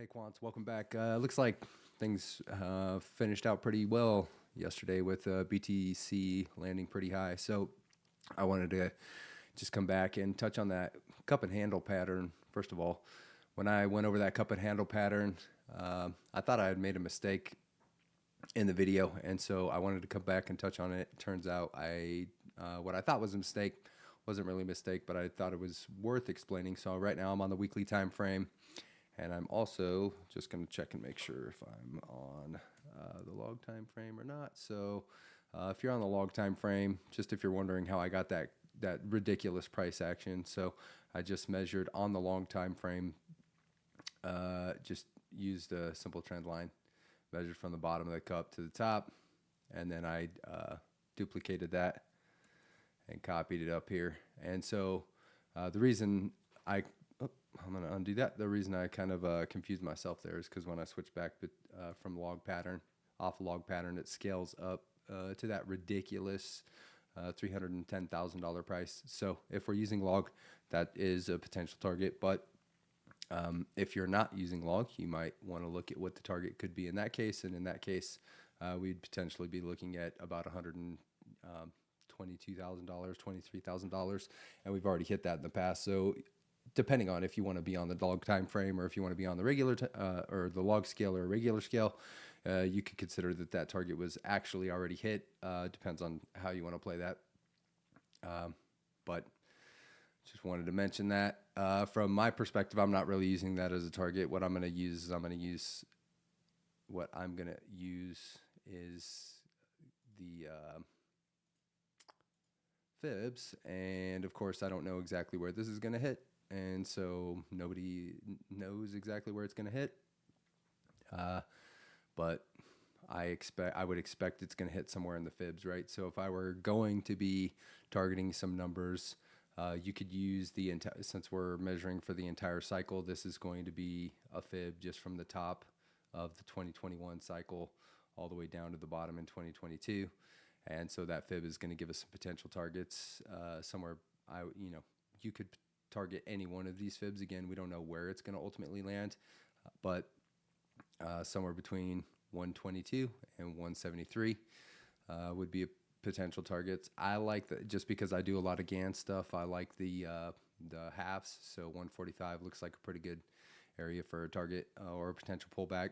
Hey Quants, welcome back. Looks like things finished out pretty well yesterday with BTC landing pretty high. So I wanted to just come back and touch on that cup and handle pattern. First of all, when I went over that cup and handle pattern, I thought I had made a mistake in the video, and so I wanted to come back and touch on it. Turns out what I thought was a mistake wasn't really a mistake, but I thought it was worth explaining. So right now I'm on the weekly time frame. And I'm also just going to check and make sure if I'm on the log time frame or not. So if you're on the log time frame, just if you're wondering how I got that ridiculous price action, so I just measured on the long time frame, just used a simple trend line, measured from the bottom of the cup to the top, and then I duplicated that and copied it up here. And so the reason I'm going to undo that. The reason I kind of confused myself there is because when I switch back from log pattern, off log pattern, it scales up to that ridiculous $310,000 price. So if we're using log, that is a potential target. But if you're not using log, you might want to look at what the target could be in that case. And in that case, we'd potentially be looking at about $122,000, $23,000. And we've already hit that in the past. So depending on if you want to be on the log time frame or if you want to be on the regular or the log scale or regular scale, you could consider that target was actually already hit. Depends on how you want to play that. But just wanted to mention that. From my perspective, I'm not really using that as a target. What I'm going to use is the fibs, and of course I don't know exactly where this is going to hit. And so nobody knows exactly where it's going to hit, but I would expect it's going to hit somewhere in the fibs, right? So if I were going to be targeting some numbers, you could use since we're measuring for the entire cycle, this is going to be a fib just from the top of the 2021 cycle all the way down to the bottom in 2022, and so that fib is going to give us some potential targets somewhere. You could target any one of these fibs. Again, we don't know where it's going to ultimately land, but somewhere between 122 and 173 would be a potential targets. I like that just because I do a lot of GAN stuff. I like the halves, so 145 looks like a pretty good area for a target or a potential pullback.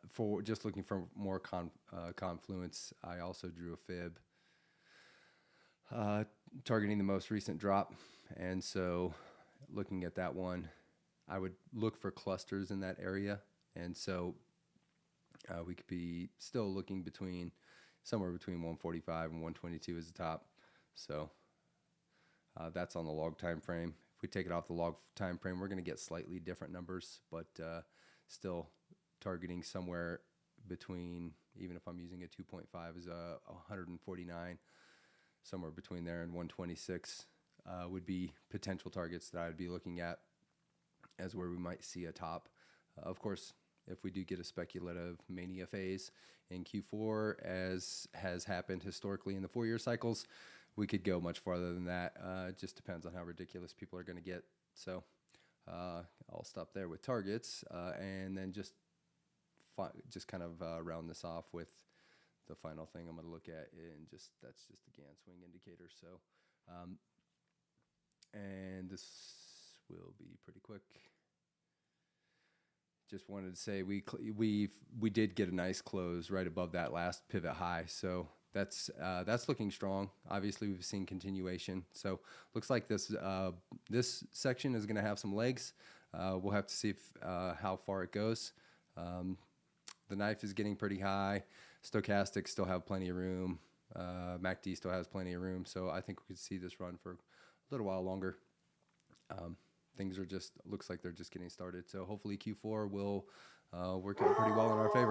For just looking for more confluence, I also drew a fib targeting the most recent drop. And so looking at that one, I would look for clusters in that area. And so we could be still looking somewhere between 145 and 122 as the top. So that's on the log time frame. If we take it off the log time frame, we're going to get slightly different numbers, but still targeting somewhere between, even if I'm using a 2.5 is 149, somewhere between there and 126 would be potential targets that I'd be looking at as where we might see a top. Of course, if we do get a speculative mania phase in Q4, as has happened historically in the 4-year cycles, we could go much farther than that. It just depends on how ridiculous people are going to get. So I'll stop there with targets and then just kind of round this off with the final thing I'm going to look at, and that's just the GAN swing indicator. So, and this will be pretty quick. Just wanted to say we did get a nice close right above that last pivot high. So that's looking strong. Obviously, we've seen continuation. So looks like this section is going to have some legs. We'll have to see how far it goes. The knife is getting pretty high. Stochastics still have plenty of room. MACD still has plenty of room. So I think we could see this run for a little while longer. Things looks like they're just getting started. So hopefully Q4 will work out pretty well in our favor.